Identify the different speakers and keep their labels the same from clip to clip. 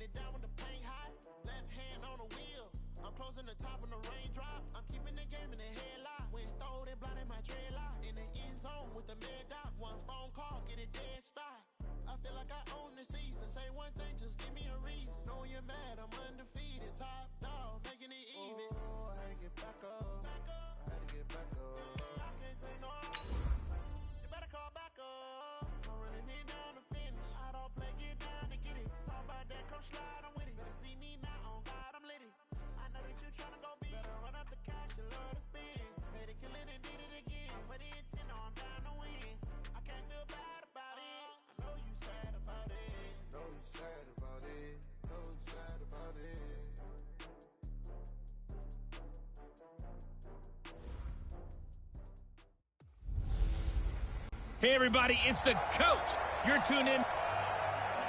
Speaker 1: it down when the paint hot. Left hand on the wheel. I'm closing the top on the raindrop. I'm keeping the game in the headlock. When throwed and blinded my dreadlock. In the end zone with the mad dot. One phone call, get it dead stop. I feel like I own the season. Say one thing, just give me a reason. Know you're mad, I'm undefeated. Top dog, making it even. Oh, I had to get back up. I had to get back up. I can't take no. You better call back up. I'm running it down to finish. I don't play, get down to get it. Talk about that, come slide, I'm with it. Better see me now, on God, I'm lit it. I know that you're trying to go big. Better run up the cash, you love to spin. Made it, kill it, and did it again. I'm with the intent, no, I'm down to win. I can't feel bad about it. I know you sad about it. Know you sad about it. Know you sad about it.
Speaker 2: Hey, everybody, it's the coach. You're tuned in.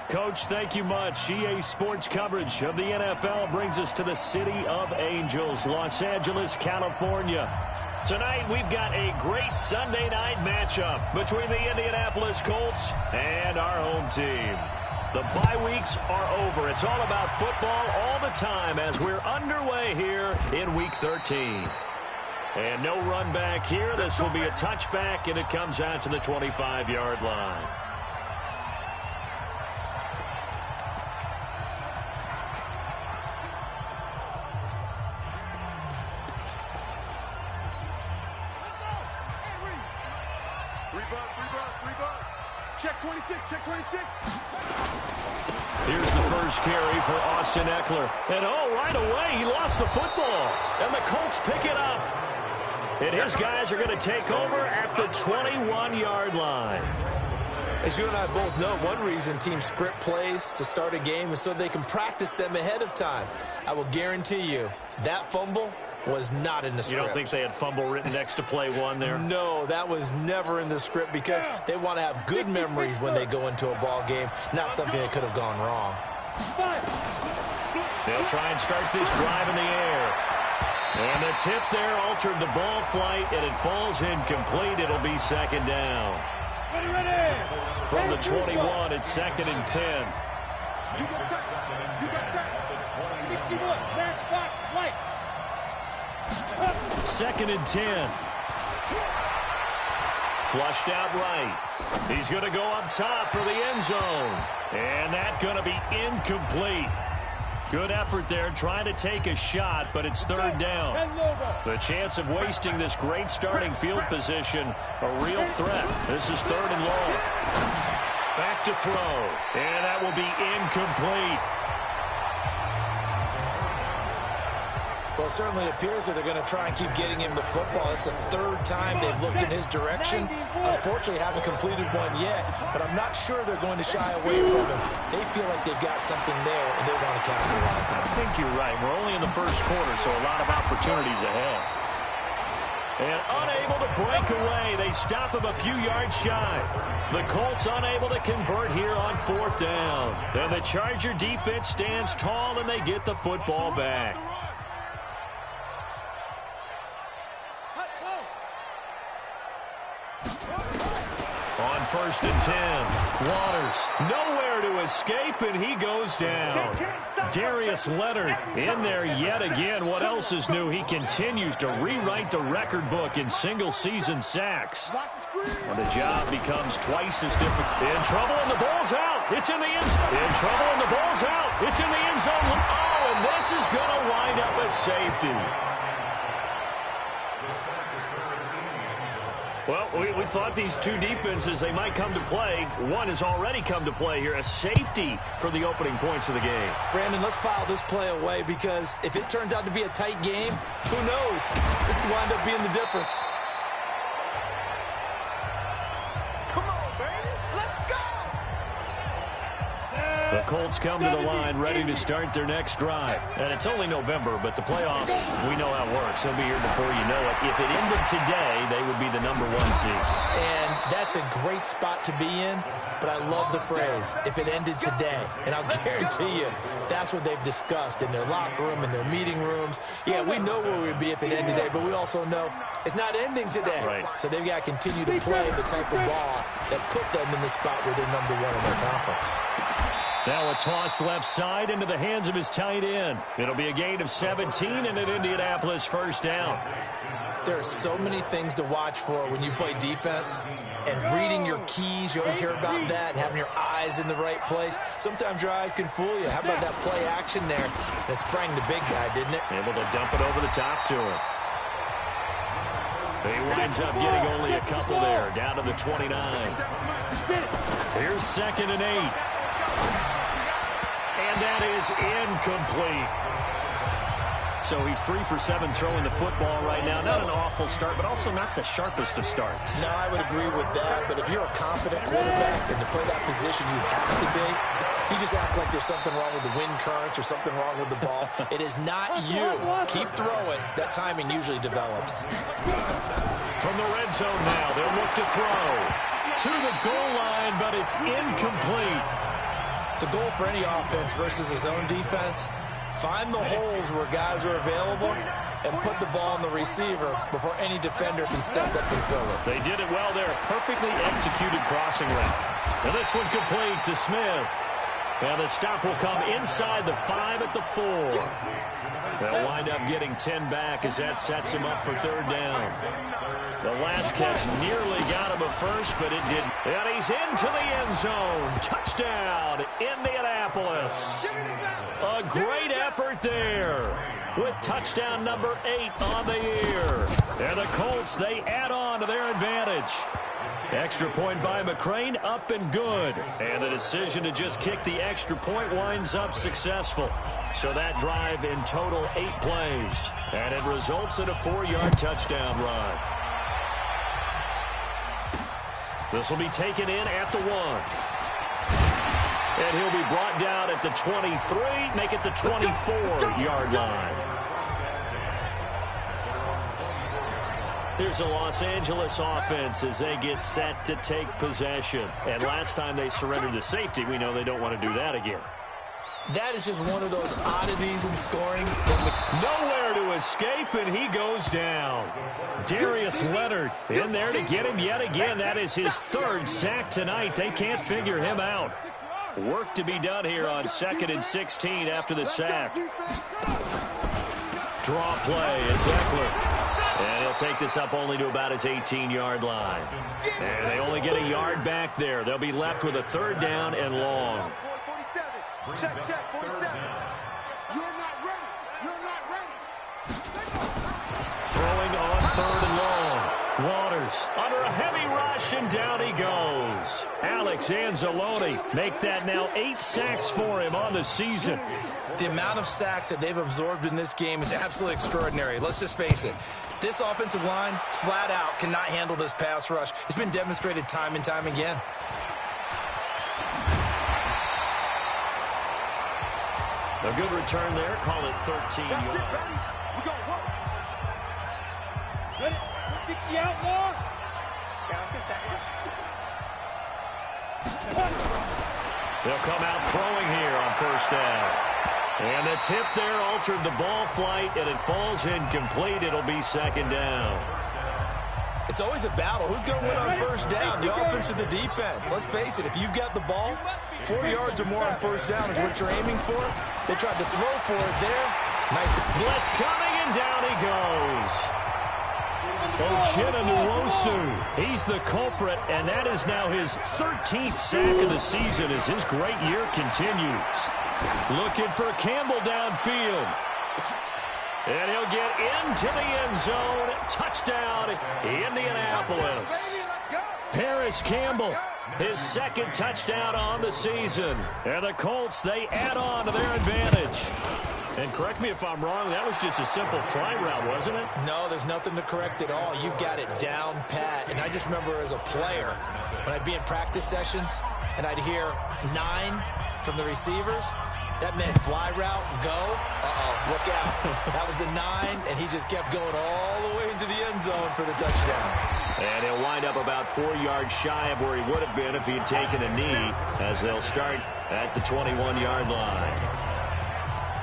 Speaker 3: Coach, thank you much. EA Sports coverage of the NFL brings us to the City of Angels, Los Angeles, California. Tonight, we've got a great Sunday night matchup between the Indianapolis Colts and our home team. The bye weeks are over. It's all about football all the time as we're underway here in Week 13. And no run back here. This will be a touchback, and it comes out to the 25-yard line.
Speaker 4: Rebuck. Check 26, check 26.
Speaker 3: Here's the first carry for Austin Eckler. And, right away, he lost the football. And the Colts pick it up. And his guys are going to take over at the 21-yard line.
Speaker 5: As you and I both know, one reason teams script plays to start a game is so they can practice them ahead of time. I will guarantee you that fumble was not in the script.
Speaker 3: You don't think they had fumble written next to play one there?
Speaker 5: No, that was never in the script because they want to have good memories when they go into a ball game, not something that could have gone wrong.
Speaker 3: They'll try and start this drive in the air. And the tip there altered the ball flight, and it falls incomplete. It'll be second down. From the 21, it's second and 10.
Speaker 4: You got time. 61, match box, right.
Speaker 3: Second and 10. Flushed out right. He's going to go up top for the end zone. And that's going to be incomplete. Good effort there, trying to take a shot, but it's third down. The chance of wasting this great starting field position, a real threat. This is third and long. Back to throw, and that will be incomplete.
Speaker 5: Well, it certainly appears that they're going to try and keep getting him the football. It's the third time they've looked in his direction. Unfortunately, haven't completed one yet, but I'm not sure they're going to shy away from him. They feel like they've got something there, and they want to capitalize on it.
Speaker 3: I think you're right. We're only in the first quarter, so a lot of opportunities ahead. And unable to break away, they stop him a few yards shy. The Colts unable to convert here on fourth down. And the Charger defense stands tall, and they get the football back. On first and 10, Waters nowhere to escape, and he goes down. Darius Leonard in there yet again. What else is new? He continues to rewrite the record book in single-season sacks. And the job becomes twice as difficult. In trouble, and the ball's out. It's in the end zone. In trouble, and the ball's out. It's in the end zone. Oh, and this is going to wind up a safety. Well, we thought these two defenses, they might come to play. One has already come to play here, a safety for the opening points of the game.
Speaker 5: Brandon, let's file this play away because if it turns out to be a tight game, who knows? This could wind up being the difference.
Speaker 4: Come on, baby. Let's go.
Speaker 3: The Colts come to the line ready to start their next drive. And it's only November, but the playoffs, we know how it works. They'll be here before you know it. If it ended today, they would be the #1 seed.
Speaker 5: And that's a great spot to be in, but I love the phrase, if it ended today. And I'll guarantee you, that's what they've discussed in their locker room, in their meeting rooms. Yeah, we know where we'd be if it ended today, but we also know it's not ending today.
Speaker 3: Right.
Speaker 5: So they've got to continue to play the type of ball that put them in the spot where they're #1 in their conference.
Speaker 3: Now a toss left side into the hands of his tight end. It'll be a gain of 17 and an Indianapolis first down.
Speaker 5: There are so many things to watch for when you play defense. And reading your keys, you always hear about that, and having your eyes in the right place. Sometimes your eyes can fool you. How about that play action there? That sprang the big guy, didn't it?
Speaker 3: Able to dump it over the top to him. He winds up getting only a couple there, down to the 29. Here's 2nd and 8. And that is incomplete. So he's 3 for 7 throwing the football right now. Not an awful start, but also not the sharpest of starts.
Speaker 5: No, I would agree with that. But if you're a confident quarterback and to play that position, you have to be. You just act like there's something wrong with the wind currents or something wrong with the ball. It is not you. Keep throwing. That timing usually develops.
Speaker 3: From the red zone now, they'll look to throw. To the goal line, but it's incomplete.
Speaker 5: The goal for any offense versus his own defense, find the holes where guys are available and put the ball on the receiver before any defender can step up and fill it.
Speaker 3: They did it well there. Perfectly executed crossing route. And this one complete to Smith. And the stop will come inside the 5 at the 4. They'll wind up getting 10 back as that sets him up for 3rd down. The last catch nearly got him a first, but it didn't. And he's into the end zone. Touchdown, Indianapolis. A great effort there with touchdown number 8 on the year. And the Colts, they add on to their advantage. Extra point by McCrane, up and good. And the decision to just kick the extra point winds up successful. So that drive in total 8 plays. And it results in a 4-yard touchdown run. This will be taken in at the 1. And he'll be brought down at the 23, make it the 24-yard line. Here's a Los Angeles offense as they get set to take possession. And last time they surrendered the safety, we know they don't want to do that again.
Speaker 5: That is just one of those oddities in scoring.
Speaker 3: Nowhere to escape, and he goes down. Darius Leonard in there to get him yet again. That is his 3rd sack tonight. They can't figure him out. Work to be done here on 2nd and 16 after the sack. Draw play, it's Eckler. And he'll take this up only to about his 18-yard line. And they only get a yard back there. They'll be left with a 3rd down and long.
Speaker 4: Check, 47. You're not ready. You're not ready.
Speaker 3: Throwing on 3rd and long. Waters under a heavy rush, and down he goes. Alex Anzalone make that now 8 sacks for him on the season.
Speaker 5: The amount of sacks that they've absorbed in this game is absolutely extraordinary. Let's just face it. This offensive line, flat out, cannot handle this pass rush. It's been demonstrated time and time again.
Speaker 3: A good return there. Call it 13 yards.
Speaker 4: We go, work. Ready? 60 out more. Yeah, let's get second.
Speaker 3: They'll come out throwing here on 1st down. And the tip there altered the ball flight, and it falls incomplete. It'll be 2nd down.
Speaker 5: It's always a battle. Who's going to win on 1st down, the offense or the defense? Let's face it, if you've got the ball, 4 yards or more on 1st down is what you're aiming for. They tried to throw for it there. Nice.
Speaker 3: Blitz coming, and down he goes. Uchenna Nwosu, he's the culprit, and that is now his 13th sack of the season as his great year continues. Looking for Campbell downfield. And he'll get into the end zone. Touchdown, Indianapolis. Paris Campbell, his 2nd touchdown on the season. And the Colts, they add on to their advantage. And correct me if I'm wrong, that was just a simple fly route, wasn't it?
Speaker 5: No, there's nothing to correct at all. You've got it down pat. And I just remember as a player, when I'd be in practice sessions and I'd hear 9 from the receivers, that meant fly route, go. Uh-oh, look out. That was the 9, and he just kept going all the way into the end zone for the touchdown.
Speaker 3: And he'll wind up about 4 yards shy of where he would have been if he had taken a knee, as they'll start at the 21-yard line.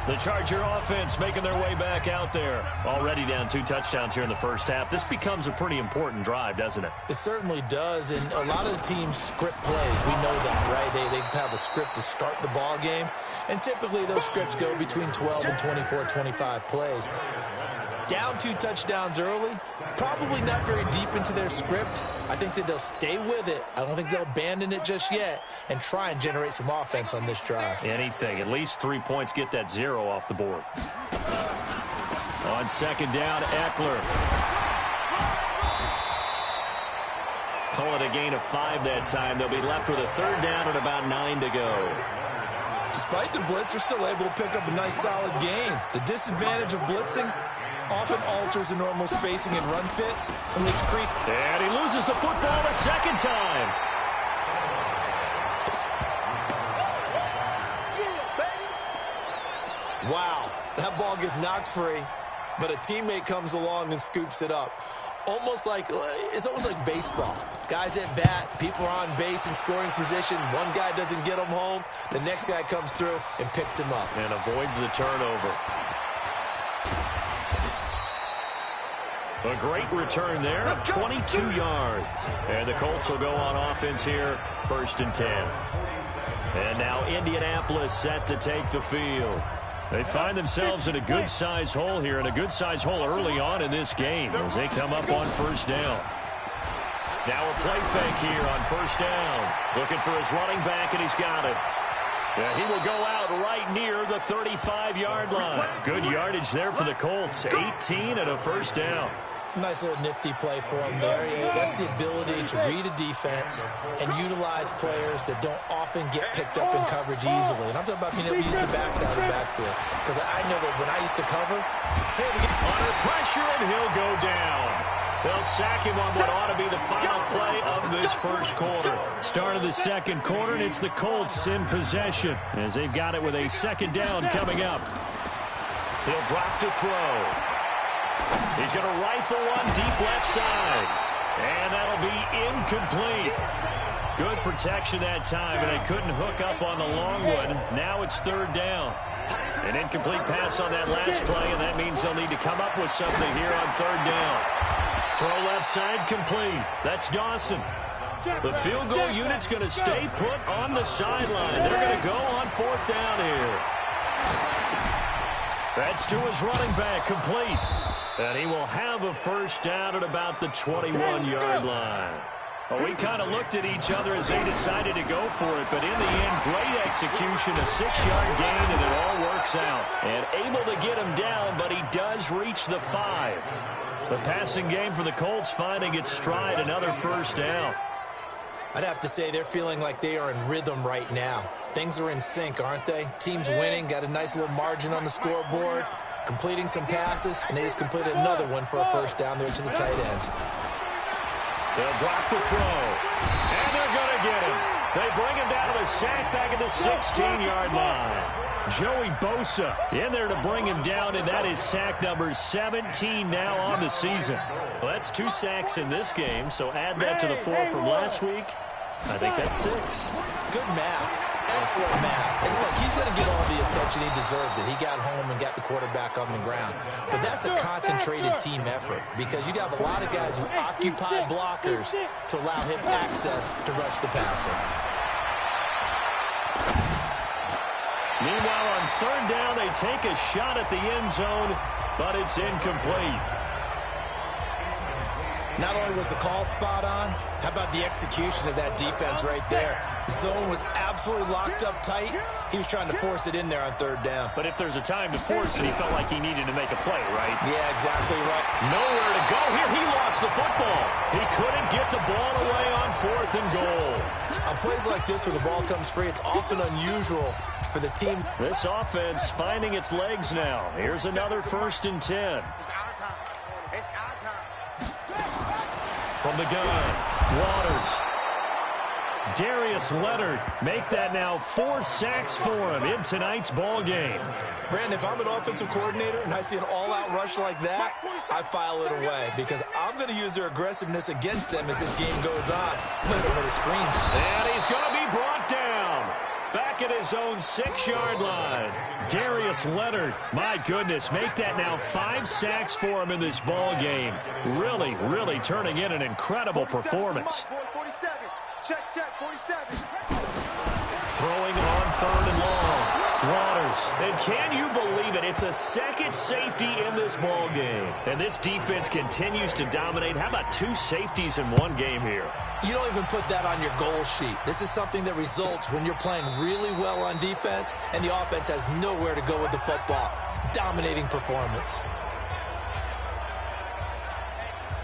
Speaker 3: The Charger offense making their way back out there. Already down 2 touchdowns here in the first half. This becomes a pretty important drive, doesn't it?
Speaker 5: It certainly does, and a lot of the teams script plays. We know that, right? They have a script to start the ball game, and typically those scripts go between 12 and 24, 25 plays. Down 2 touchdowns early, probably not very deep into their script. I think that they'll stay with it. I don't think they'll abandon it just yet and try and generate some offense on this drive.
Speaker 3: Anything. At least 3 points, get that 0 off the board. On second down, Eckler. Call it a gain of 5 that time. They'll be left with a 3rd down and about 9 to go.
Speaker 5: Despite the blitz, they're still able to pick up a nice solid gain. The disadvantage of blitzing often alters the normal spacing and run fits and leaves crease.
Speaker 3: And he loses the football a second time.
Speaker 5: Wow, that ball gets knocked free, but a teammate comes along and scoops it up. It's almost like baseball. Guys at bat, people are on base in scoring position. One guy doesn't get him home. The next guy comes through and picks him up.
Speaker 3: And avoids the turnover. A great return there of 22 yards. And the Colts will go on offense here, 1st and 10. And now Indianapolis set to take the field. They find themselves in a good-sized hole here, and a good-sized hole early on in this game as they come up on 1st down. Now a play fake here on 1st down. Looking for his running back, and he's got it. Yeah, he will go out right near the 35-yard line. Good yardage there for the Colts. 18 and a 1st down.
Speaker 5: Nice little nifty play for him there. Yeah, that's the ability to read a defense and utilize players that don't often get picked up in coverage easily. And I'm talking about being able to use the backside of the backfield. Because I know that when I used to cover, hey, we get
Speaker 3: under pressure, and he'll go down. They'll sack him on what ought to be the final play of this 1st quarter. Start of the 2nd quarter, and it's the Colts in possession as they've got it with a 2nd down coming up. He'll drop to throw. He's going to rifle one deep left side. And that'll be incomplete. Good protection that time, and they couldn't hook up on the long one. Now it's 3rd down. An incomplete pass on that last play, and that means they'll need to come up with something here on 3rd down. Throw left side complete. That's Dawson. The field goal unit's going to stay put on the sideline. They're going to go on 4th down here. That's to his running back, complete. And he will have a 1st down at about the 21-yard line. Well, we kind of looked at each other as they decided to go for it, but in the end, great execution, a 6-yard gain, and it all works out. And able to get him down, but he does reach the 5. The passing game for the Colts finding its stride, another 1st down.
Speaker 5: I'd have to say they're feeling like they are in rhythm right now. Things are in sync, aren't they? Team's winning, got a nice little margin on the scoreboard, completing some passes, and they just completed another one for a 1st down there to the tight end.
Speaker 3: They'll drop the throw, and they're going to get him. They bring him down to the sack back at the 16-yard line. Joey Bosa in there to bring him down, and that is sack number 17 now on the season. Well, that's 2 sacks in this game, so add that to the 4 from last week. I think that's 6.
Speaker 5: Good math. Excellent math. And look, he's going to get all the attention he deserves it. He got home and got the quarterback on the ground. But that's a concentrated team effort because you have a lot of guys who occupy blockers to allow him access to rush the passer.
Speaker 3: Meanwhile, on 3rd down, they take a shot at the end zone, but it's incomplete.
Speaker 5: Not only was the call spot on, how about the execution of that defense right there? The zone was absolutely locked up tight. He was trying to force it in there on 3rd down.
Speaker 3: But if there's a time to force it, he felt like he needed to make a play, right?
Speaker 5: Yeah, exactly right.
Speaker 3: Nowhere to go here. He lost the football. He couldn't get the ball away on 4th and goal.
Speaker 5: On plays like this where the ball comes free, it's often unusual for the team.
Speaker 3: This offense finding its legs now. Here's another 1st and 10.
Speaker 4: It's our time. It's our time.
Speaker 3: From the gun, Waters. Darius Leonard make that now 4 sacks for him in tonight's ball game.
Speaker 5: Brandon, if I'm an offensive coordinator and I see an all-out rush like that, I file it away because I'm going to use their aggressiveness against them as this game goes on. I'm going to hit the screens.
Speaker 3: And he's going to be brought down. back at his own 6-yard line. Darius Leonard, my goodness, make that now 5 sacks for him in this ball game. Really, really turning in an incredible performance.
Speaker 4: 47. Check, 47.
Speaker 3: Throwing on 3rd and long. Waters. And can you believe it? It's a second safety in this ball game. And this defense continues to dominate. How about 2 safeties in one game here?
Speaker 5: You don't even put that on your goal sheet. This is something that results when you're playing really well on defense and the offense has nowhere to go with the football. Dominating performance.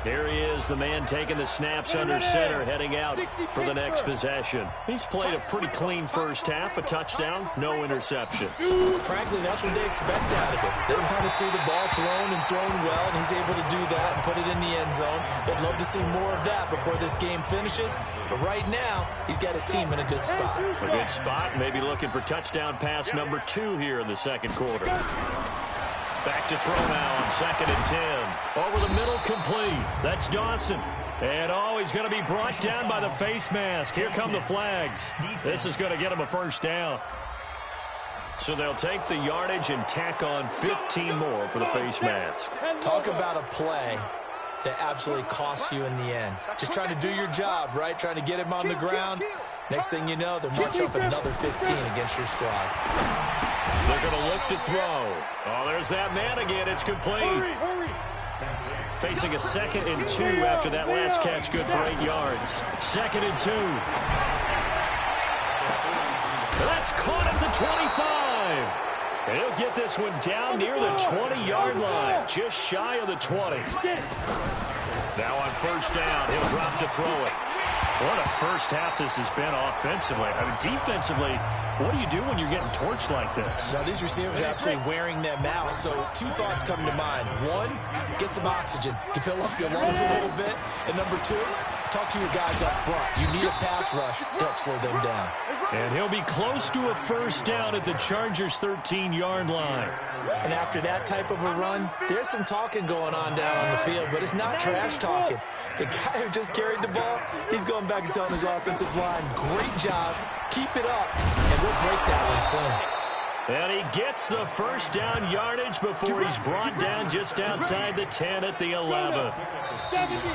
Speaker 3: Here he is, the man taking the snaps under center, heading out for the next possession. He's played a pretty clean first half, a touchdown, no interceptions.
Speaker 5: Frankly, that's what they expect out of him. They want to see the ball thrown and thrown well, and he's able to do that and put it in the end zone. They'd love to see more of that before this game finishes, but right now, he's got his team in a good spot.
Speaker 3: A good spot, maybe looking for touchdown pass number 2 here in the second quarter. Back to throw now on 2nd and 10. Over the middle, complete. That's Dawson. And, he's going to be brought down by the face mask. Here come the flags. This is going to get him a first down. So they'll take the yardage and tack on 15 more for the face mask.
Speaker 5: Talk about a play that absolutely costs you in the end. Just trying to do your job, right? Trying to get him on the ground. Next thing you know, they're marching up another 15 against your squad.
Speaker 3: They're going to look to throw. Oh, there's that man again. It's complete. Facing a 2nd and 2 after that last catch. Good for 8 yards. 2nd and 2. That's caught at the 25. And he'll get this one down near the 20-yard line. Just shy of the 20. Now on first down, he'll drop to throw it. What a first half this has been offensively. I mean, defensively, what do you do when you're getting torched like this?
Speaker 5: Now, these receivers are absolutely wearing them out. So 2 thoughts come to mind. 1, get some oxygen. You fill up your lungs a little bit. And number 2, talk to your guys up front. You need a pass rush to help slow them down.
Speaker 3: And he'll be close to a first down at the Chargers' 13-yard line.
Speaker 5: And after that type of a run, there's some talking going on down on the field, but it's not trash talking. The guy who just carried the ball, he's going back and telling his offensive line, great job, keep it up, and we'll break that one soon.
Speaker 3: And he gets the first down yardage before he's brought down just outside the 10 at the 11.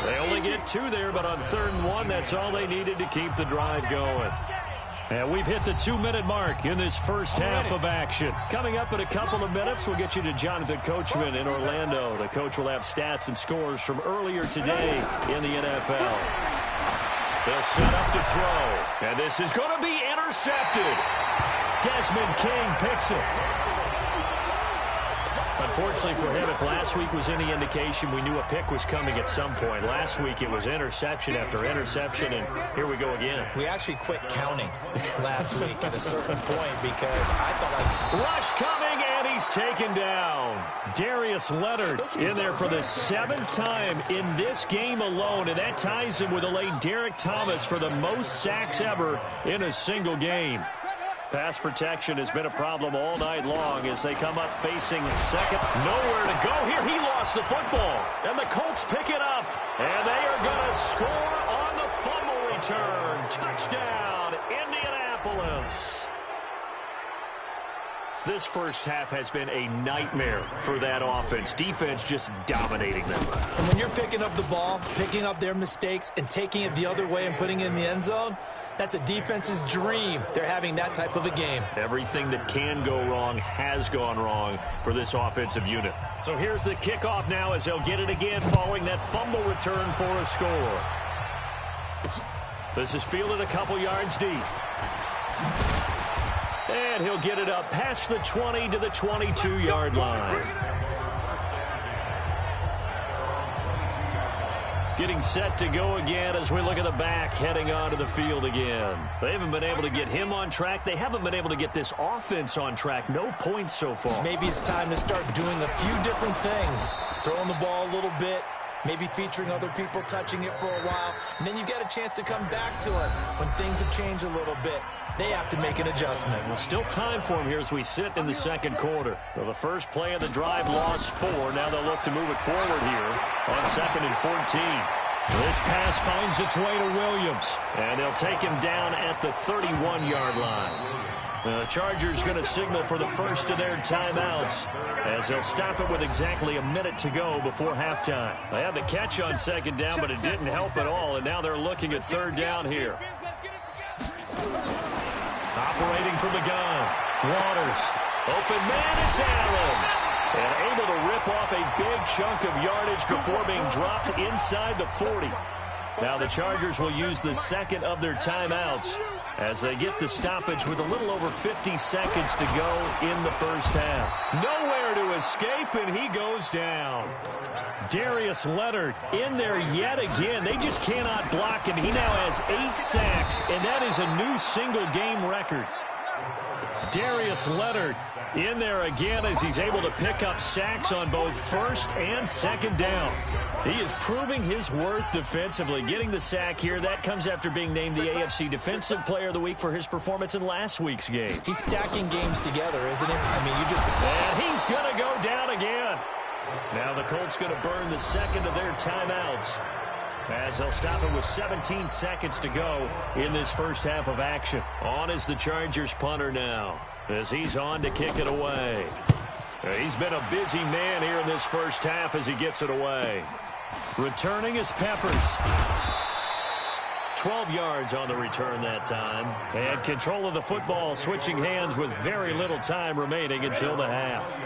Speaker 3: They only get 2 there, but on 3rd and 1, that's all they needed to keep the drive going. And we've hit the 2-minute mark in this first half of action. Coming up in a couple of minutes, we'll get you to Jonathan Coachman in Orlando. The coach will have stats and scores from earlier today in the NFL. They'll set up to throw. And this is going to be intercepted. Desmond King picks it. Unfortunately for him, if last week was any indication, we knew a pick was coming at some point. Last week it was interception after interception, and here we go again.
Speaker 5: We actually quit counting last week at a certain point because I felt like...
Speaker 3: Rush coming, and he's taken down. Darius Leonard in there for the 7th time in this game alone, and that ties him with the late Derek Thomas for the most sacks ever in a single game. Pass protection has been a problem all night long as they come up facing second. Nowhere to go here. He lost the football. And the Colts pick it up. And they are going to score on the fumble return. Touchdown, Indianapolis. This first half has been a nightmare for that offense. Defense just dominating them.
Speaker 5: And when you're picking up the ball, picking up their mistakes, and taking it the other way and putting it in the end zone, that's a defense's dream. They're having that type of a game.
Speaker 3: Everything that can go wrong has gone wrong for this offensive unit. So here's the kickoff now as they'll get it again following that fumble return for a score. This is fielded a couple yards deep. And he'll get it up past the 20 to the 22-yard line. Getting set to go again as we look at the back heading onto the field again. They haven't been able to get him on track. They haven't been able to get this offense on track. No points so far.
Speaker 5: Maybe it's time to start doing a few different things. Throwing the ball a little bit, maybe featuring other people touching it for a while, and then you get a chance to come back to it when things have changed a little bit. They have to make an adjustment.
Speaker 3: Well, still time for him here as we sit in the second quarter. Well, the first play of the drive lost 4. Now they'll look to move it forward here on 2nd and 14. This pass finds its way to Williams, and they'll take him down at the 31-yard line. The Chargers going to signal for the first of their timeouts as they'll stop it with exactly a minute to go before halftime. They had the catch on second down, but it didn't help at all, and now they're looking at third down here. Operating from the gun, Waters. Open man, it's Allen. And able to rip off a big chunk of yardage before being dropped inside the 40. Now the Chargers will use the second of their timeouts as they get the stoppage with a little over 50 seconds to go in the first half. Nowhere to escape, and he goes down. Darius Leonard in there yet again. They just cannot block him. He now has 8 sacks, and that is a new single-game record. Darius Leonard in there again as he's able to pick up sacks on both first and second down. He is proving his worth defensively. Getting the sack here, that comes after being named the AFC Defensive Player of the Week for his performance in last week's game.
Speaker 5: He's stacking games together, isn't he? I mean, you just...
Speaker 3: And he's going to go down again. Now the Colts going to burn the second of their timeouts as they'll stop it with 17 seconds to go in this first half of action. On is the Chargers punter now as he's on to kick it away. He's been a busy man here in this first half as he gets it away. Returning is Peppers. 12 yards on the return that time. And control of the football, switching hands with very little time remaining until the half.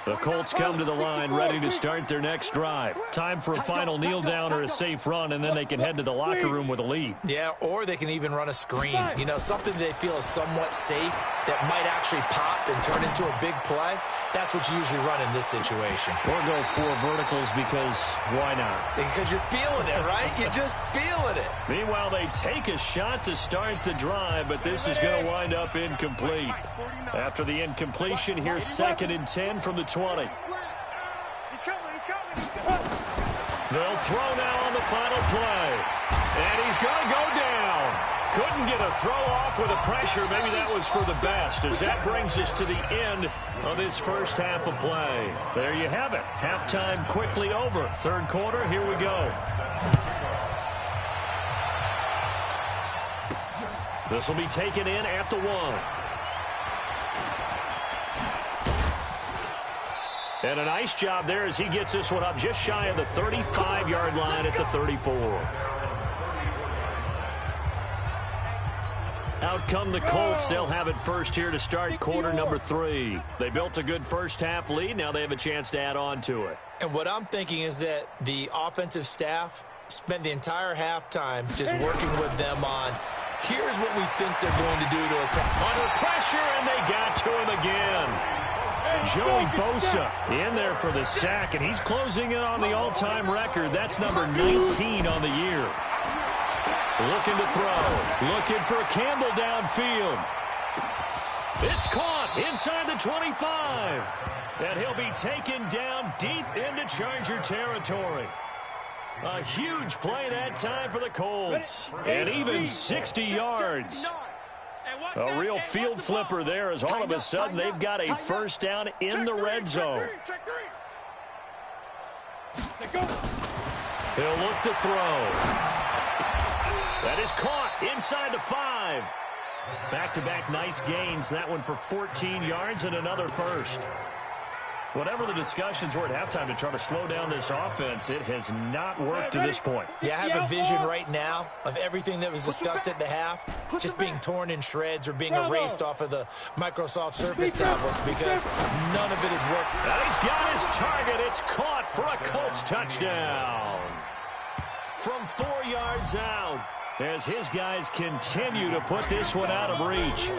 Speaker 3: The Colts come to the line ready to start their next drive. Time for a final kneel down or a safe run, and then they can head to the locker room with a lead.
Speaker 5: Yeah, or they can even run a screen. You know, something they feel is somewhat safe that might actually pop and turn into a big play. That's what you usually run in this situation.
Speaker 3: Or go 4 verticals because why not?
Speaker 5: Because you're feeling it, right? You're just feeling it.
Speaker 3: Meanwhile, they take a shot to start the drive, but this is going to wind up incomplete. After the incompletion, here's 2nd and 10 from the 20. They'll throw now on the final play. And he's going to go down. Couldn't get a throw off with the pressure. Maybe that was for the best, as that brings us to the end of this first half of play. There you have it. Halftime quickly over. Third quarter, here we go. This will be taken in at the 1. And a nice job there as he gets this one up just shy of the 35-yard line at the 34. Out come the Colts. They'll have it first here to start quarter number 3. They built a good first half lead. Now they have a chance to add on to it.
Speaker 5: And what I'm thinking is that the offensive staff spent the entire halftime just working with them on, here's what we think they're going to do to attack.
Speaker 3: Under pressure, and they got to him again. Joey Bosa in there for the sack, and he's closing in on the all-time record. That's number 19 on the year. Looking to throw. Looking for Campbell downfield. It's caught inside the 25. And he'll be taken down deep into Charger territory. A huge play that time for the Colts. And even 60 yards. A real field flipper there as all of a sudden they've got a first down in the red zone. He'll look to throw. That is caught inside the 5. Back-to-back nice gains. That one for 14 yards and another first. Whatever the discussions were at halftime to try to slow down this offense, it has not worked to this point.
Speaker 5: Yeah, I have a vision right now of everything that was discussed at the half just being torn in shreds or being erased off of the Microsoft Surface tablets because none of it has worked.
Speaker 3: And he's got his target. It's caught for a Colts touchdown. From 4 yards out as his guys continue to put this one out of reach.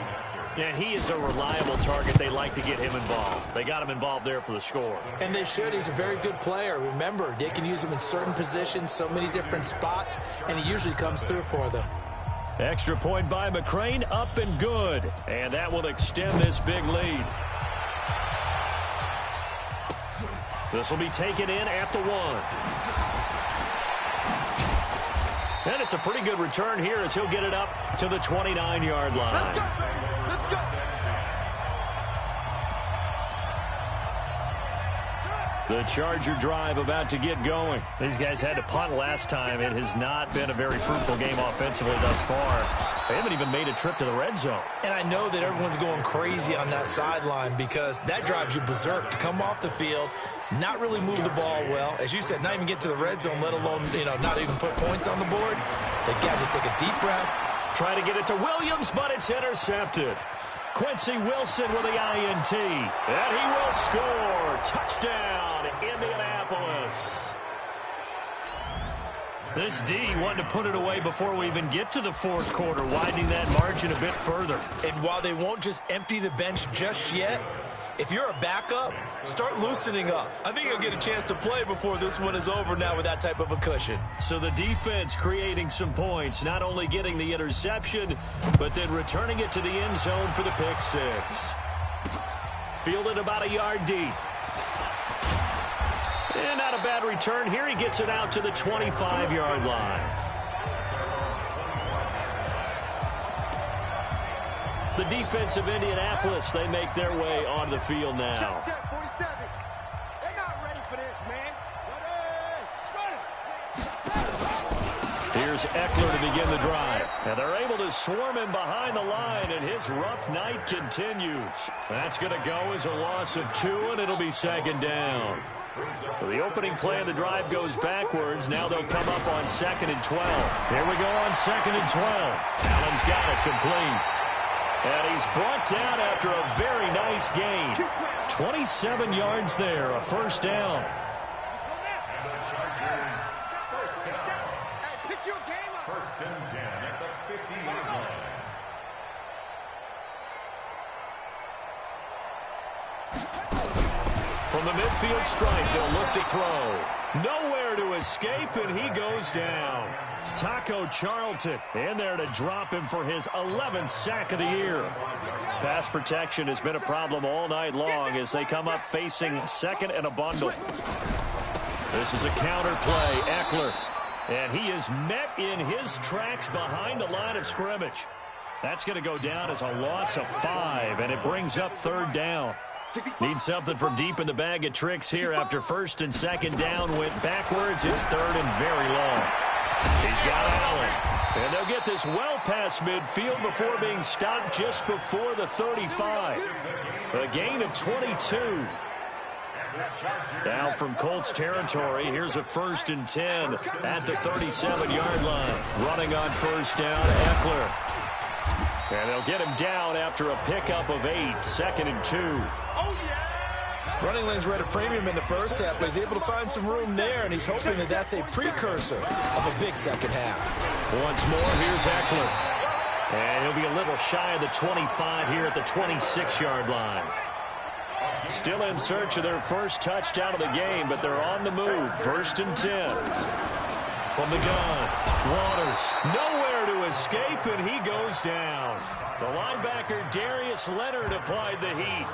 Speaker 3: And he is a reliable target. They like to get him involved. They got him involved there for the score.
Speaker 5: And they should. He's a very good player. Remember, they can use him in certain positions, so many different spots, and he usually comes through for them.
Speaker 3: Extra point by McCrane, up and good. And that will extend this big lead. This will be taken in at the 1. And it's a pretty good return here as he'll get it up to the 29-yard line. The Charger drive about to get going. These guys had to punt last time. It has not been a very fruitful game offensively thus far. They haven't even made a trip to the red zone.
Speaker 5: And I know that everyone's going crazy on that sideline because that drives you berserk to come off the field, not really move the ball well. As you said, not even get to the red zone, let alone, not even put points on the board. They've got to just take a deep breath.
Speaker 3: Try to get it to Williams, but it's intercepted. Quincy Wilson with the INT, and he will score. Touchdown, Indianapolis. This D wanted to put it away before we even get to the fourth quarter, widening that margin a bit further.
Speaker 5: And while they won't just empty the bench just yet, if you're a backup, start loosening up. I think you'll get a chance to play before this one is over now with that type of a cushion.
Speaker 3: So the defense creating some points, not only getting the interception, but then returning it to the end zone for the pick six. Fielded about a yard deep. And not a bad return here. He gets it out to the 25-yard line. The defense of Indianapolis, they make their way on the field now.
Speaker 4: Check, 47. They're not ready for this, man.
Speaker 3: Here's Eckler to begin the drive. And they're able to swarm him behind the line, and his rough night continues. That's going to go as a loss of 2, and it'll be second down. So the opening play of the drive goes backwards. Now they'll come up on 2nd and 12. Here we go on 2nd and 12. Allen's got it complete. And he's brought down after a very nice gain. 27 yards there, a first down.
Speaker 6: First and 10 at the 50-yard line.
Speaker 3: From the midfield stripe, they'll look to throw. Nowhere to escape, and he goes down. Taco Charlton in there to drop him for his 11th sack of the year. Pass protection has been a problem all night long as they come up facing second and a bundle. This is a counter play. Eckler. And he is met in his tracks behind the line of scrimmage. That's going to go down as a loss of 5, and it brings up third down. Need something from deep in the bag of tricks here after first and second down went backwards. It's third and very long. He's got Allen. And they'll get this well past midfield before being stopped just before the 35. A gain of 22. Now from Colts territory, here's a first and 10 at the 37-yard line. Running on first down, Eckler. And they'll get him down after a pickup of 8, 2nd and 2.
Speaker 5: Running lanes were at a premium in the first half, but he's able to find some room there, and he's hoping that that's a precursor of a big second half.
Speaker 3: Once more, here's Eckler. And he'll be a little shy of the 25 here at the 26-yard line. Still in search of their first touchdown of the game, but they're on the move. First and 10. From the gun, Waters. Nowhere to escape, and he goes down. The linebacker, Darius Leonard, applied the heat.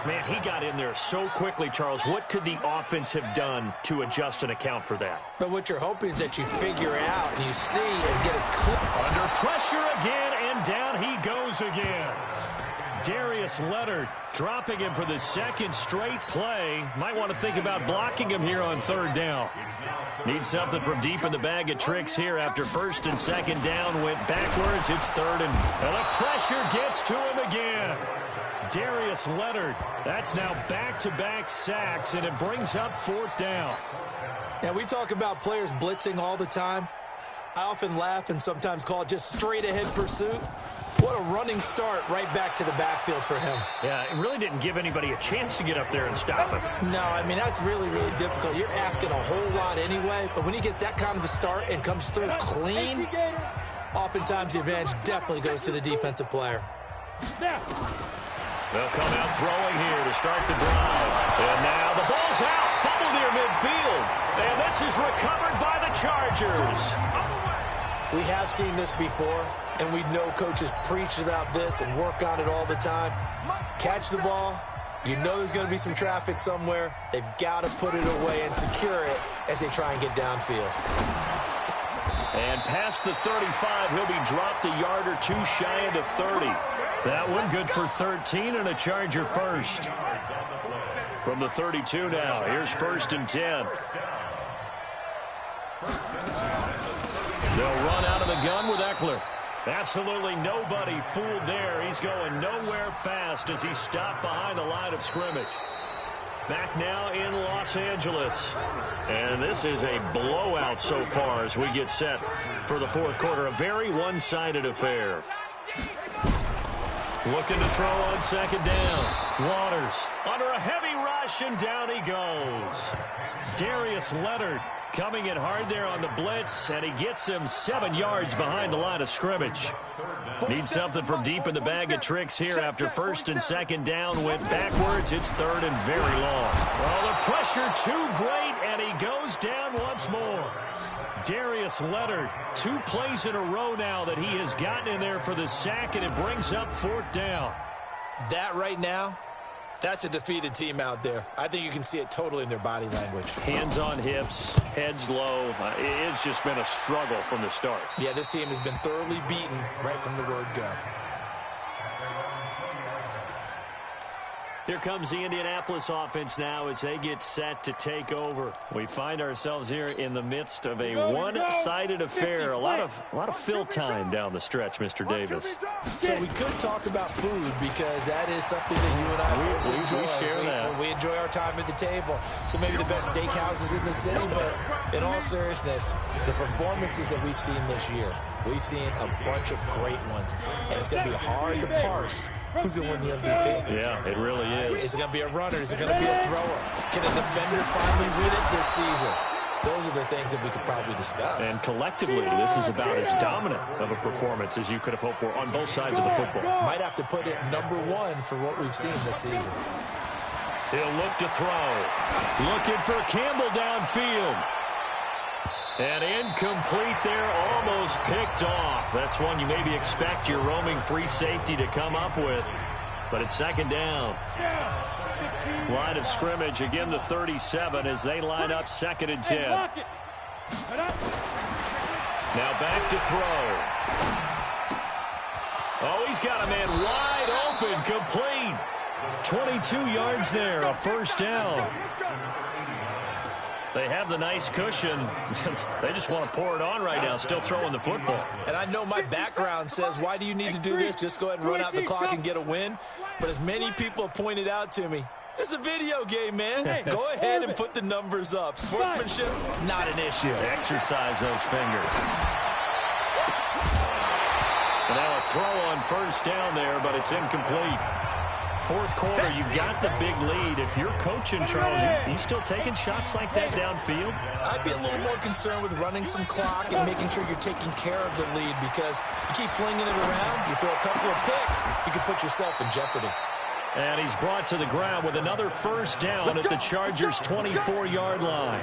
Speaker 3: Man, he got in there so quickly, Charles. What could the offense have done to adjust and account for that?
Speaker 5: But what you're hoping is that you figure out and you see and get a clip.
Speaker 3: Under pressure again, and down he goes again. Darius Leonard dropping him for the second straight play. Might want to think about blocking him here on third down. Need something from deep in the bag of tricks here after first and second down went backwards. It's third and the pressure gets to him again. Darius Leonard, that's now back-to-back sacks, and it brings up fourth down.
Speaker 5: Now, we talk about players blitzing all the time. I often laugh and sometimes call it just straight-ahead pursuit. What a running start right back to the backfield for him.
Speaker 3: Yeah, it really didn't give anybody a chance to get up there and stop him.
Speaker 5: No, I mean, that's really, really difficult. You're asking a whole lot anyway, but when he gets that kind of a start and comes through clean, oftentimes the advantage definitely goes to the defensive player.
Speaker 3: They'll come out throwing here to start the drive. And now the ball's out, fumbled near midfield. And this is recovered by the Chargers.
Speaker 5: We have seen this before, and we know coaches preach about this and work on it all the time. Catch the ball. You know there's going to be some traffic somewhere. They've got to put it away and secure it as they try and get downfield.
Speaker 3: And past the 35, he'll be dropped a yard or two shy of the 30. That one good for 13 and a Charger first. From the 32 now, here's 1st and 10. They'll run out of the gun with Eckler. Absolutely nobody fooled there. He's going nowhere fast as he stopped behind the line of scrimmage. Back now in Los Angeles. And this is a blowout so far as we get set for the 4th quarter. A very one-sided affair. Looking to throw on 2nd down. Waters under a heavy rush, and down he goes. Darius Leonard coming in hard there on the blitz, and he gets him 7 yards behind the line of scrimmage. Need something from deep in the bag of tricks here after 1st and 2nd down. Went backwards. It's 3rd and very long. Well, the pressure too great, and he goes down once more. Darius Leonard, 2 plays in a row now that he has gotten in there for the sack, and it brings up 4th down.
Speaker 5: That right now, that's a defeated team out there. I think you can see it totally in their body language.
Speaker 3: Hands on hips, heads low. It's just been a struggle from the start.
Speaker 5: Yeah, this team has been thoroughly beaten right from the word go.
Speaker 3: Here comes the Indianapolis offense now as they get set to take over. We find ourselves here in the midst of a one-sided affair. A lot of fill time down the stretch, Mr. Davis.
Speaker 5: So we could talk about food because that is something that you and I enjoy.
Speaker 3: We share that.
Speaker 5: We enjoy our time at the table. So maybe the best steakhouses in the city, but in all seriousness, the performances that we've seen this year, we've seen a bunch of great ones. And it's going to be hard to parse who's going to win the MVP.
Speaker 3: Yeah, it really is.
Speaker 5: Is it going to be a runner? Is it going to be a thrower? Can a defender finally win it this season? Those are the things that we could probably discuss.
Speaker 3: And collectively, this is about as dominant of a performance as you could have hoped for on both sides of the football.
Speaker 5: Might have to put it #1 for what we've seen this season.
Speaker 3: He'll look to throw. Looking for Campbell downfield. And incomplete there, almost picked off. That's one you maybe expect your roaming free safety to come up with. But it's 2nd down. Line of scrimmage, again the 37 as they line up 2nd and 10. Now back to throw. Oh, he's got a man wide open, complete. 22 yards there, a 1st down. They have the nice cushion. They just want to pour it on right now, still throwing the football.
Speaker 5: And I know my background says, why do you need to do this? Just go ahead and run out the clock and get a win. But as many people have pointed out to me, this is a video game, man. Go ahead and put the numbers up. Sportsmanship, not an issue.
Speaker 3: Exercise those fingers. And now a throw on 1st down there, but it's incomplete. 4th quarter, you've got the big lead. If you're coaching, Charles, you still taking shots like that downfield?
Speaker 5: I'd be a little more concerned with running some clock and making sure you're taking care of the lead, because you keep flinging it around, you throw a couple of picks, you can put yourself in jeopardy.
Speaker 3: And he's brought to the ground with another 1st down at the Chargers' 24-yard line.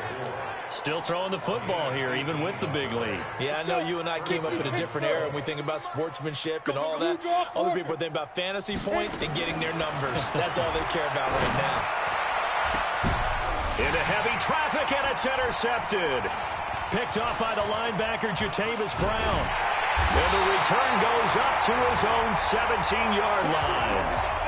Speaker 3: Still throwing the football here, even with the big lead.
Speaker 5: Yeah, I know you and I came up in a different era, and we think about sportsmanship and all that. Other people think about fantasy points and getting their numbers. That's all they care about right now.
Speaker 3: Into heavy traffic, and it's intercepted. Picked off by the linebacker, Jatavis Brown. And the return goes up to his own 17-yard line.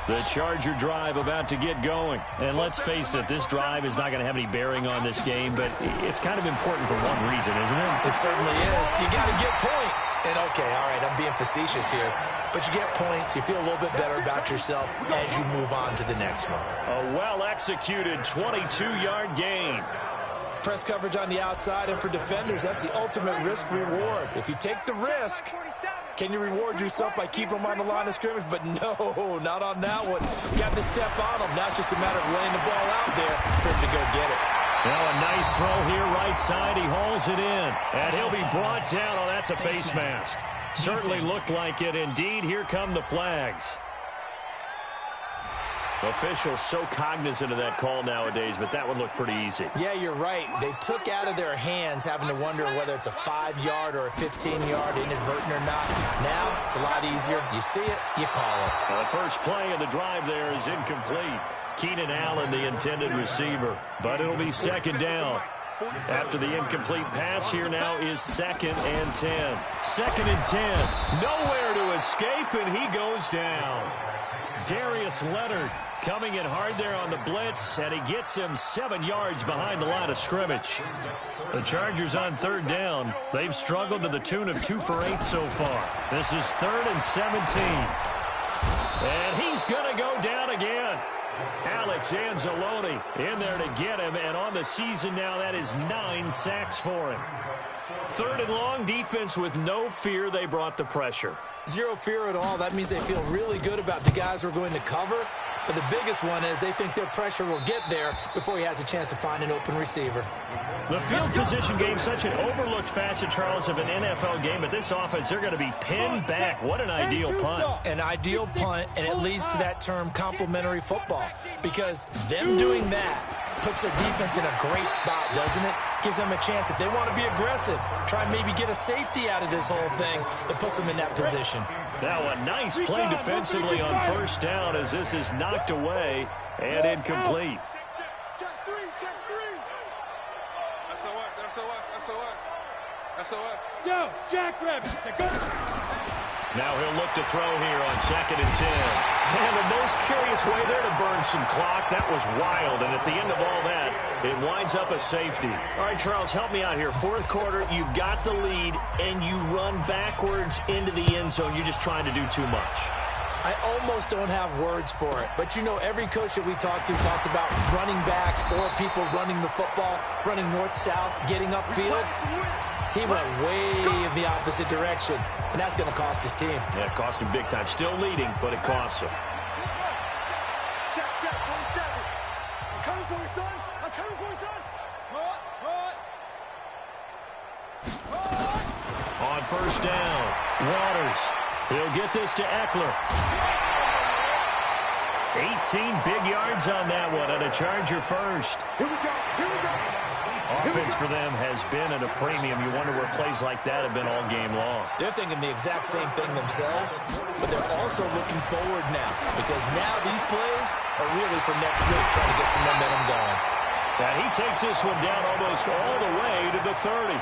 Speaker 3: The Charger drive about to get going. And let's face it, this drive is not going to have any bearing on this game, but it's kind of important for one reason, isn't it?
Speaker 5: It certainly is. You got to get points. And okay, all right, I'm being facetious here, but you get points, you feel a little bit better about yourself as you move on to the next one.
Speaker 3: A well-executed 22-yard gain.
Speaker 5: Press coverage on the outside, and for defenders, that's the ultimate risk-reward. If you take the risk, can you reward yourself by keeping them on the line of scrimmage? But no, not on that one. Got to step on them. Now it's just a matter of laying the ball out there for him to go get it.
Speaker 3: Well, a nice throw here, right side. He hauls it in. And he'll be brought down. Oh, that's a face mask. Certainly looked like it. Indeed, here come the flags. Officials so cognizant of that call nowadays, but that would look pretty easy.
Speaker 5: Yeah, you're right. They took out of their hands having to wonder whether it's a 5-yard or a 15-yard inadvertent or not. Now, it's a lot easier. You see it, you call it.
Speaker 3: Well, the first play of the drive there is incomplete. Keenan Allen, the intended receiver. But it'll be 2nd down. After the incomplete pass, here now is 2nd and 10. 2nd and 10. Nowhere to escape, and he goes down. Darius Leonard coming in hard there on the blitz, and he gets him 7 yards behind the line of scrimmage. The Chargers on 3rd down. They've struggled to the tune of 2 for 8 so far. This is 3rd and 17. And he's going to go down again. Alex Anzalone in there to get him, and on the season now, that is 9 sacks for him. 3rd and long, defense with no fear. They brought the pressure.
Speaker 5: Zero fear at all. That means they feel really good about the guys who are going to cover. But the biggest one is they think their pressure will get there before he has a chance to find an open receiver.
Speaker 3: The field position game, such an overlooked facet, Charles, of an NFL game. But this offense, they're going to be pinned back. What an ideal punt.
Speaker 5: An ideal punt, and it leads to that term complementary football. Because them doing that puts their defense in a great spot, doesn't it? Gives them a chance. If they want to be aggressive, try and maybe get a safety out of this whole thing, it puts them in that position.
Speaker 3: Now a nice play defensively on 1st down as this is knocked away and incomplete.
Speaker 4: Check three. SOS. Yo, jackrabbit.
Speaker 3: Now he'll look to throw here on 2nd and 10. And the most curious way there to burn some clock. That was wild. And at the end of all that, it winds up a safety. All right, Charles, help me out here. 4th quarter, you've got the lead, and you run backwards into the end zone. You're just trying to do too much.
Speaker 5: I almost don't have words for it. But, you know, every coach that we talk to talks about running backs or people running the football, running north-south, getting upfield. He went way in the opposite direction, and that's going to cost his team.
Speaker 3: Yeah, it cost him big time. Still leading, but it costs him.
Speaker 4: Check, 47. I'm coming for you, son.
Speaker 3: On 1st down, Waters. He'll get this to Eckler. 18 big yards on that one, and a Charger first.
Speaker 4: Here we go.
Speaker 3: Offense for them has been at a premium. You wonder where plays like that have been all game long.
Speaker 5: They're thinking the exact same thing themselves, but they're also looking forward now because now these plays are really for next week, trying to get some momentum going.
Speaker 3: And he takes this one down almost all the way to the 30.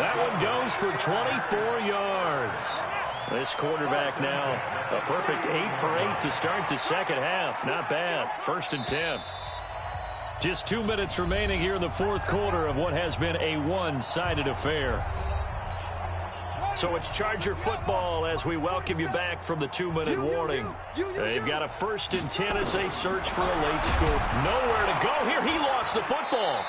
Speaker 3: That one goes for 24 yards. This quarterback now, a perfect 8 for 8 to start the 2nd half. Not bad. 1st and 10. Just 2 minutes remaining here in the 4th quarter of what has been a one-sided affair. So it's Charger football as we welcome you back from the 2-minute warning. They've got a 1st and 10 as they search for a late score. Nowhere to go here. He lost the football.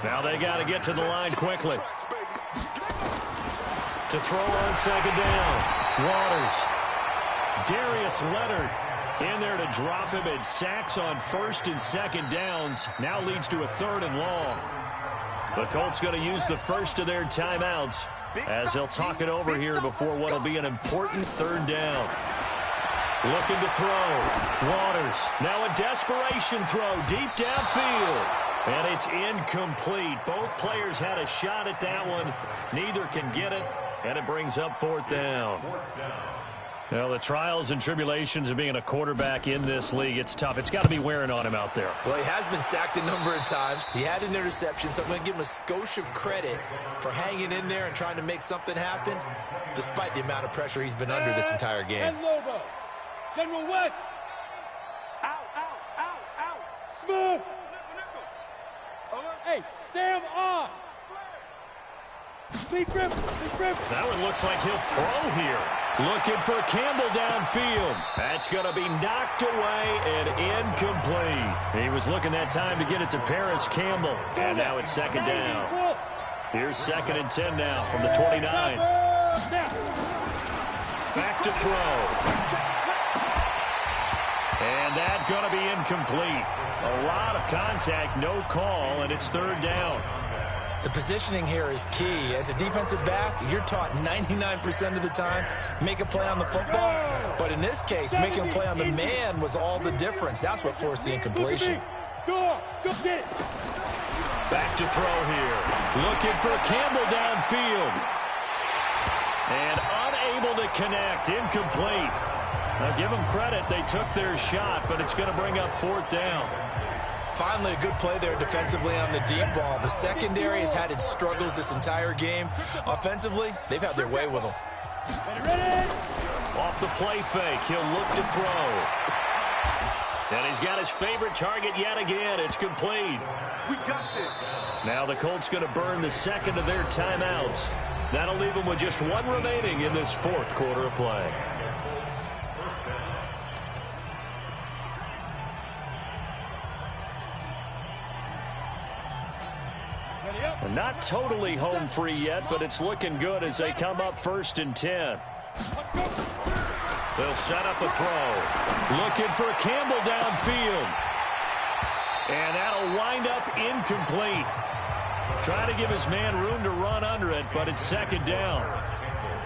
Speaker 3: Now they got to get to the line quickly. To throw on 2nd down. Waters. Darius Leonard in there to drop him, and sacks on 1st and 2nd downs. Now leads to a 3rd and long. The Colts going to use the first of their timeouts as they'll talk it over here before what will be an important 3rd down. Looking to throw. Waters. Now a desperation throw deep downfield. And it's incomplete. Both players had a shot at that one. Neither can get it, and it brings up 4th down. Well, the trials and tribulations of being a quarterback in this league, it's tough. It's got to be wearing on him out there.
Speaker 5: Well, he has been sacked a number of times. He had an interception, so I'm going to give him a skosh of credit for hanging in there and trying to make something happen, despite the amount of pressure he's been under this entire game.
Speaker 4: Lobo. General West. Out. Smooth. Hey, Sam on.
Speaker 3: That one looks like he'll throw here. Looking for Campbell downfield. That's going to be knocked away and incomplete. He was looking that time to get it to Paris Campbell. And now it's 2nd down. Here's 2nd and 10 now from the 29. Back to throw. And that's going to be incomplete. A lot of contact, no call, and it's 3rd down.
Speaker 5: The positioning here is key. As a defensive back, you're taught 99% of the time, make a play on the football. But in this case, making a play on the man was all the difference. That's what forced the incompletion.
Speaker 3: Back to throw here. Looking for Campbell downfield. And unable to connect. Incomplete. Now give them credit. They took their shot, but it's going to bring up 4th down.
Speaker 5: Finally, a good play there defensively on the deep ball. The secondary has had its struggles this entire game. Offensively, they've had their way with them.
Speaker 3: Off the play fake, he'll look to throw. And he's got his favorite target yet again. It's complete.
Speaker 4: We got this.
Speaker 3: Now the Colts going to burn the second of their timeouts. That'll leave them with just one remaining in this fourth quarter of play. Not totally home free yet, but it's looking good as they come up 1st and 10. They'll set up a throw. Looking for Campbell downfield. And that'll wind up incomplete. Trying to give his man room to run under it, but it's 2nd down.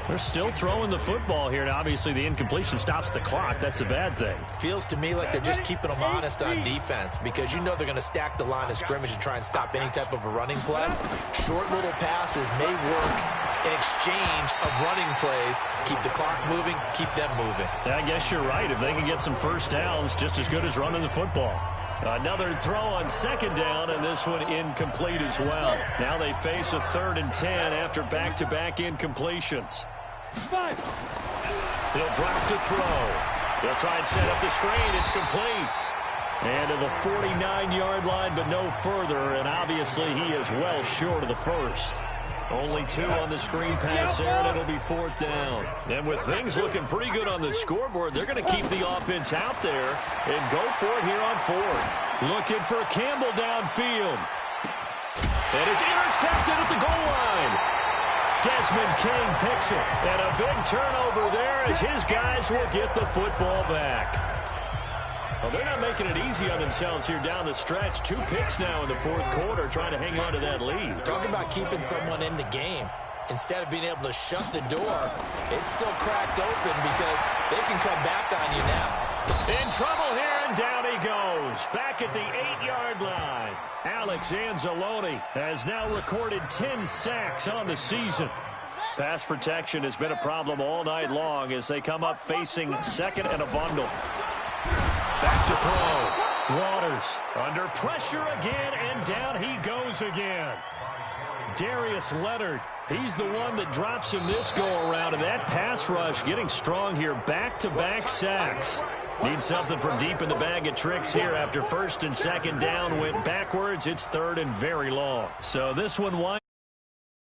Speaker 3: They're still throwing the football here. Now, obviously, the incompletion stops the clock. That's the bad thing.
Speaker 5: Feels to me like they're just keeping them honest on defense because you know they're going to stack the line of scrimmage and try and stop any type of a running play. Short little passes may work in exchange of running plays. Keep the clock moving, keep them moving.
Speaker 3: I guess you're right. If they can get some first downs, just as good as running the football. Another throw on 2nd down, and this one incomplete as well. Now they face a 3rd and 10 after back-to-back incompletions. He'll drop to throw. He'll try and set up the screen. It's complete. And to the 49-yard line, but no further, and obviously he is well short of the first. Only 2 on the screen pass there, and it'll be 4th down. And with things looking pretty good on the scoreboard, they're going to keep the offense out there and go for it here on 4th. Looking for Campbell downfield. And it's intercepted at the goal line. Desmond King picks it. And a big turnover there as his guys will get the football back. Well, they're not making it easy on themselves here down the stretch. 2 picks now in the 4th quarter trying to hang on to that lead.
Speaker 5: Talk about keeping someone in the game. Instead of being able to shut the door, it's still cracked open because they can come back on you now.
Speaker 3: In trouble here, and down he goes. Back at the 8-yard line. Alex Anzalone has now recorded 10 sacks on the season. Pass protection has been a problem all night long as they come up facing 2nd and a bundle. Back to throw. Waters under pressure again, and down he goes again. Darius Leonard, he's the one that drops him this go-around, and that pass rush getting strong here. Back-to-back sacks. Need something from deep in the bag of tricks here after 1st and 2nd down went backwards. It's 3rd and very long. So this one winds